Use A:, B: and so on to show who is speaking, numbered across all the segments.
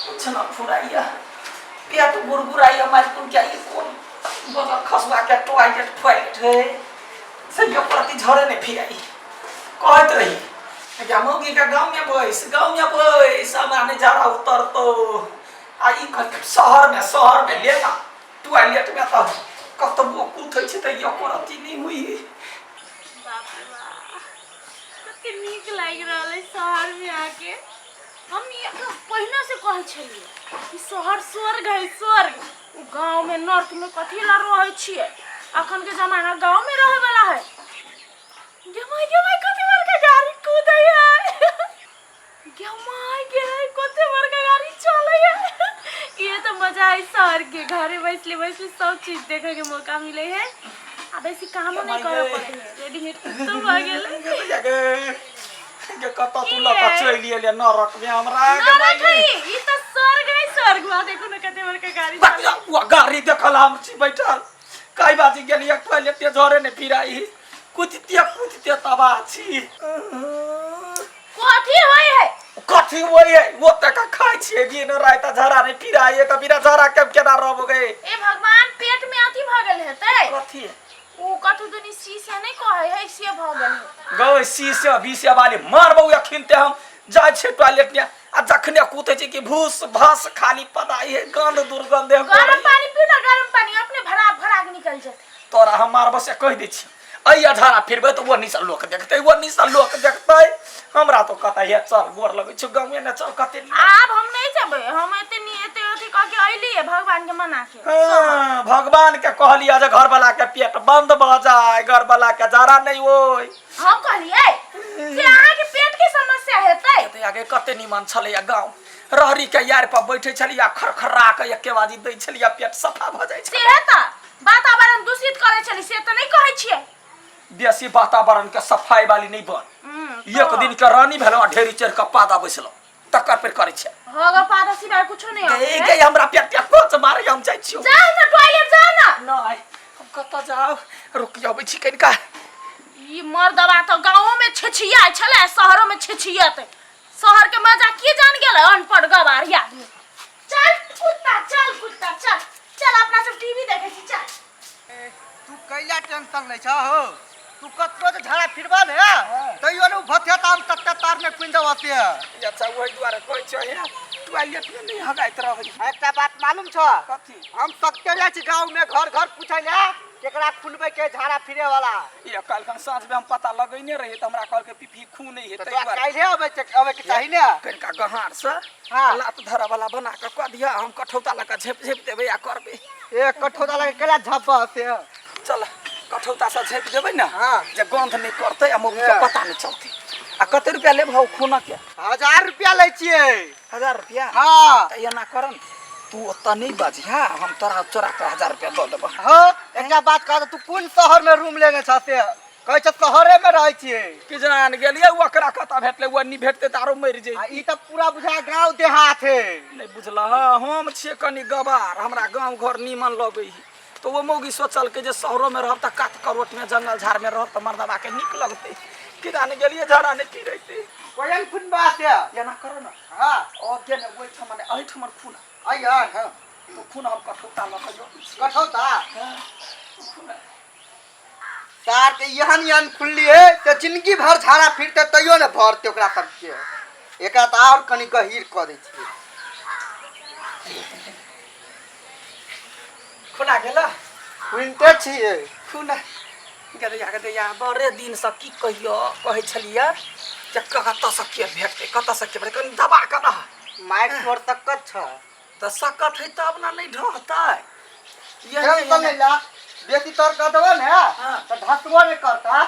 A: कुछ ना फुराइया पेट बुरबुराइया मालूम क्या ये कौन बगा खसवा के टॉयलेट है सही प्रति झरे ने फिराई कहत रही क्या मौगी का गांव में बैस हमारे जरा उतर तो आई शहर में लेना टॉयलेट में तो कतबो कूथे छ त यो प्रति नहीं हुई
B: बाप रे बाप कते नीक लाग रहल शहर में आके हम ये पहिने से कहै छलिए कि शहर स्वर्ग है स्वर्ग गांव में नर्क में कथी ला रहै छिए अखन के जमाना गांव में रहे वाला है जमाई कते बार के गाड़ी कूदै है जमाई के कते बार के गाड़ी चले है ये तो मजा है शहर के घरे बैठले सब चीज देखे के मौका मिले है अब ऐसी काम नहीं करे पड़े है रेडीमेड तो आ गेल
A: के कत तू लका चली ले नरक में हमरा के भाई
B: ई तो स्वर्ग है स्वर्ग वा देखो न कते बार के गाड़ी
A: वो गाड़ी देखल हम छी बैठल काई बाजी गेली एक टॉयलेट ते झरे ने फिराई कुतिते तबा छी कथी होय है वो तक खाइ छी दिन रात झरा ने फिराई त बिना झरा के केना रहब गए
B: ए भगवान पेट में अथी भ गेल हेतै
A: कथी
B: ओ कथु दुनी शीशा नहीं कहै है से भ गेल
A: गए शीशा बीसे वाले मारबौ अखिन ते हम जाय छे टॉयलेट में आ जखने कूते छी कि भूस भास खाली पदाई है गंध दुर्गंध है
B: गरम पानी पी ना गरम पानी अपने भरा के निकल जते
A: तोरा हम मारबो से कह दै छी अइया धारा फिरबे तो वो निसा लोक देखतै हमरा तो कता है चल गोर लगै छ गांव में चल कते
B: अब हम नहीं जेबै हम एते अथी कह के अइली है भगवान के मना के
A: हां भगवान के कहलिया जे घर वाला के पेट बंद भ जाए घर वाला के जरा नहीं होय
B: हम कहलिए से आगे के पेट के समस्या हेतै
A: ते आगे कते निमन छले गांव रहरी के यार पर बैठे छलिया खरखरा के एके बाजी दै छलिया पेट सफा भ जाय छै
B: से हेता वातावरण दूषित करे छली से त नहीं कहै छियै
A: बेसी वातावरण के सफाई वाली नहीं बन एक दिन के रानी भेलो ढेरी चढ़ के पादा बैसलो तकर पर करे छै
B: होगा पादा सिवाय कुछो नहीं
A: है गई हमरा पेट कोच मारे हम जाय छियो
B: जा ना टॉयलेट जा ना
A: नहीं हम कत जाओ रुक जाबै छी कनिका
B: ई मर्दवा तो गांव में छछिया छले शहरों में छछियाते शहर के मजा की जान गेल अनपढ़ गवार आदमी चल कुत्ता चल अपना सब टीवी देखे छी चल
C: तू कैला टेंशन नै छ हो तू कतरो जे झड़ा फिरबा ने तइयो न भथे ताम तत्ते तार में पिंड होते
A: अच्छा ओइ द्वारा कोइ छ या टॉयलेट में नहीं हगाइत रहै
C: एकटा बात मालूम छ
A: कथी
C: हम सकते जाइ छी गांव में घर पूछैले केकरा खुलबै के झाड़ा फिरे वाला
A: ये काल खन साँझ में हम पता लगैने रही त हमरा कहल के पीपी खून नहीं हेतै
C: तो काल्हे आबे के चाहि ने
A: कनिका गहार से लात धरा वाला बना के क दिया हम कठौता लगा झेप देबै आ करबै
C: ए कठौता लगे केला झब्बा से
A: चल कठौता से झेप देबै ना जे गंध नहीं करतै आ मौगी के पता नहीं चलतै आ कते रुपया लेबौ खून के
C: 1000 रुपया लै छियै
A: 1000 रुपया
C: हां
A: त एना करन तू ओता नहीं बाजिहा हम तोरा चोरा के 1000 रुपया द देबो
C: हां एकटा बात कह तू कोन शहर में रूम लेने छ से कहै छ शहरे में रहै छियै
A: कि जान गेलिए ओकरा कता भेटले वो नहीं भेटते त आरो मरि जै
C: ई त पूरा बुझा गांव देहात है
A: नहीं बुझला हम छिए कनी गवार हमरा गांव घर नीमन लगै तो वो मौगी सोचल के जे शहरों में रहब त काट करोट में जंगल झाड़ में रहब त मर्दवा के निक लगतै कि जान गेलिए झड़ा नहीं फिरैते
C: कोयन खुन बात है
A: एना करो ना
C: हां
A: ओ के ने ओइ ठमन अइ ठमन खून
C: आइया हां
A: तो खून हम कठौता लखयो
C: कठौता
A: हां खून
C: तार के यहन खुलली है तो जिंदगी भर झाड़ा फिरते तइयो ने भरते ओकरा सब के एकरा त और कनी गहीर क दै छी
A: खुना गेला
C: खुनते छिए
A: खुना गेले या बड़े दिन से की कहियो कहै छलिया जे कत से के भेटते कत से के कनी दबा के रह
C: माइक तोर तकत छ
A: त सकत है तब ना नहीं ढहतै
C: ये नहीं ला बेसी तोर क देबो ने त ढसबो नहीं करता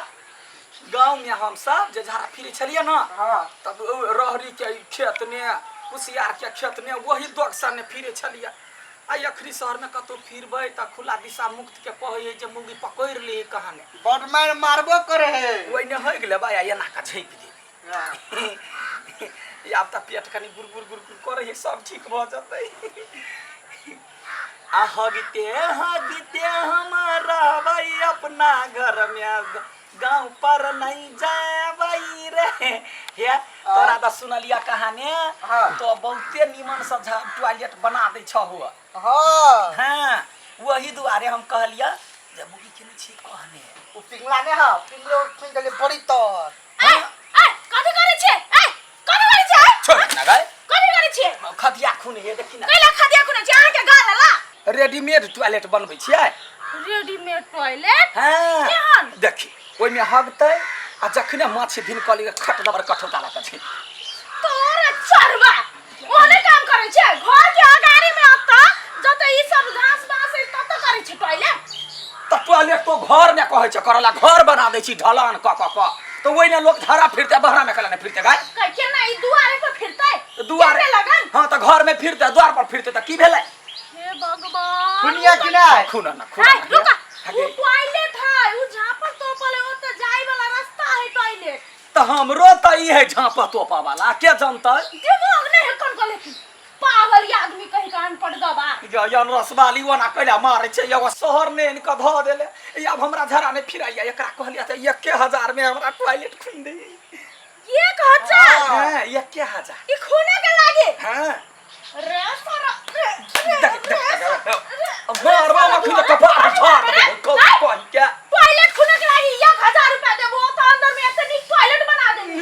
A: गांव में हम सब जे झाड़ा फिरे छलिए ना
C: हां
A: तब रहरी के खेत ने कुसियार के खेत ने वही दोकसा ने फिरे छलिए आ अखरी शहर में कतो फिरबै त खुला दिशा मुक्त के कहै जे मुंगी पकड़ ले कहां ने
C: बड मारबो करे है
A: ओइ ने होय गेले बा एना का झेप दे या त पेट कनी गुर करे सब ठीक भ जतै आ हगते हम रहबै अपना घर में गांव पर नहीं जाबै रे हे तोरा तो सुनलिया कहानी
C: हाँ।
A: तो बहुते निमन से टॉयलेट बना दे छहुआ
C: हाँ
A: हाँ वही दुआरे हम कहलिया जब मुगी के छी कहने
C: उ पिंगला ने हा पिंगलो सुन गले बड़ी तोर
B: ए कथि करे छे कथि करे छे
A: छोड़ ना गए
B: कथि करे छे
A: खदिया खून हे देखी ना
B: कैला खदिया खुने छे आके गारला
A: रेडीमेड टॉयलेट बनबै छियै
B: रेडीमेड टॉयलेट
A: हाँ
B: केहन
A: देखी ओइ में हगतै आ जखने माछी भिन कली खट दबर कठौता लगा छै
B: तोरे चरवा ओने काम करे छे घर के अगाड़ी में अत्ता जते ई सब घास बास है तत करे छे टॉयलेट
A: त टॉयलेट तो घर में कहै छै करला घर बना दै छी ढलान क तो ओइ ने लोग धरा फिरते बहरा में कला ने फिरते गाय
B: कह के ना ई दुआरे पर फिरतै
A: दुआरे
B: लगन
A: हां त घर में फिरते द्वार पर फिरते त की भेलै
B: हे भगवान
C: खुनिया कि ना
A: खून ना
B: हाय रुका
A: हगे
B: उ टॉयलेट है उ जहां पर तोपले ओते जाय वाला रास्ता है टॉयलेट
A: त हमरो त ई है झापा तोपा वाला के जानतै
B: दिमाग नहीं है कौन कले पागल आदमी कहीं कान पड़ दबा
A: जन रसवाली वना कैला मारे छै एगो शहर ने इनका ध देले अब हमरा झरा ने फिराइया एकरा कहलिया त 1000 में हमरा टॉयलेट खुन दे
B: 1000
A: हां 1000
B: ई खूने के लागे
A: हां
B: रे सारा
A: मारवा में खुद कपार झाड़ दे को क्या
B: टॉयलेट खूने के लागे 1000 रुपया देबो त अंदर में ऐसे नी टॉयलेट बना देनी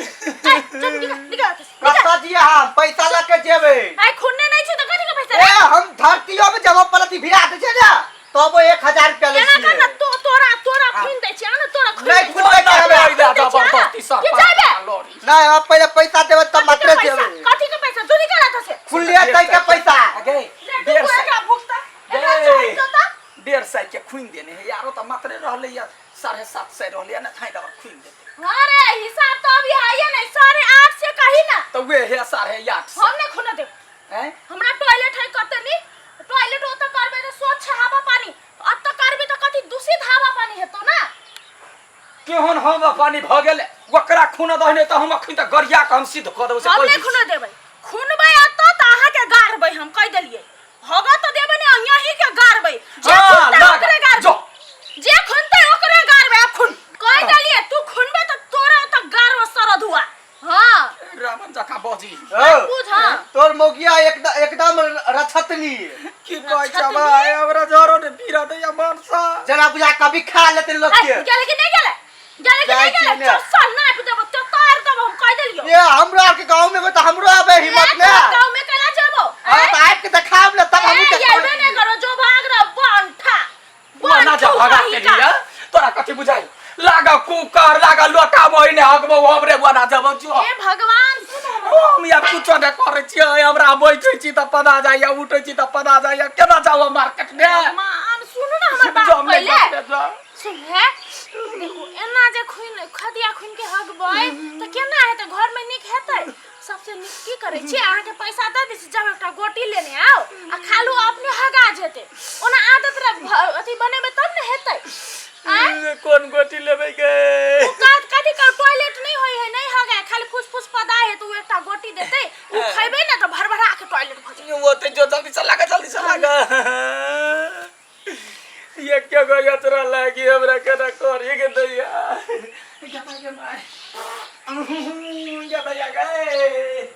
B: चल निकल
C: कत्ता जी हां पैसा लेके जेबे
B: आई खूने नहीं छै त कथि के पैसा
C: ए हम धरतियो में जब पलटी भिरा दे छै ना तब 1000 रुपया ले
B: केना करना तोरा खून दे छै ना तोरा खून
C: नहीं खुद के हमें
A: जबरदस्ती सर लोरी
C: नहीं अब पहले पैसा देबे तब मात्र जेबे
B: कथि के पैसा तू निकाला त से
C: खुलिया तई के पैसा
A: आगे
B: डेढ़ सौ भुगता एकरा चाहिए त
A: 150 के खुन देने है यारो त मात्र रहले या 750 रहले ना थाई दवर खुन देते
B: अरे हिसाब तो अभी है नहीं 8.5 से कही ना
A: तो वे है 8.5
B: हम नहीं खुने दे
A: हैं
B: हमरा टॉयलेट है कते नी टॉयलेट होता करबे तो स्वच्छ हवा पानी अब तो करबे तो कथि दूषित हवा पानी हेतो ना
A: केहन हवा पानी भ गेले ओकरा खून दहने त हम खुन त गरिया के हम सिद्ध क देबे से
B: हम नहीं खुने देबै खुनबै अत त अहा के गारबै हम कह देलिए होगा तो देबै ने यही के गारबै जे खुनतै ओकरे गारबै जे खुनतै ओकरे गारबै अब खुन कह देलिए तू खुनबे त तोरा त गारव सरद हुआ हां
A: रामन जका बजी
B: बुझ हां
C: तोर मोगिया एकदम रछतनी
A: की कहै छ भाई हमरा जरो ने पीरा दे या मानसा
C: जरा बुझा कभी खा लेते लोग के
B: गेले कि नहीं गेले गेले कि नहीं गेले चल ना पे देबो त तार देबो हम कह देलियो
C: ये हमरा के गांव में तो हमरो आबे हिम्मत ने
B: गांव में केला जाबो
C: हां त आब के देखाब ले तब हम
B: ये बे नहीं करो जो भाग रहा बंठा
A: ना जा भागा के लिए तोरा कथि बुझाई लागा कुकर लागा लोटा मोइने हगबो हमरे बना जब जो
B: हे भगवान सुनो
A: हम या कुछ न करे छी हमरा बैठै छी त पदा जाइया उठै छी त पदा जाइया केना जाओ मार्केट में
B: मान सुनो ना हमर बात पहले सुन है देखो एना जे खुन खदिया खुन के हगबै त केना हेतै घर में निक हेतै सबसे निक की करे छी अहाँ के पैसा द दै छी जब एकटा गोटी लेने आओ आ खालू अपने हगा जेते ओना आदत अथी बनेबे तब न हेतै
A: कौन गोटी लेबै के
B: कथि का टॉयलेट नहीं होय है नहीं हगा खाली फुसफुस पदा है तो एकटा गोटी देते उ खइबे ना तो भरभरा के टॉयलेट भ जाए
A: वो तो जो जल्दी से लगा ये क्या गया तोरा लागी हमरा केना करी के दैया या भैया गए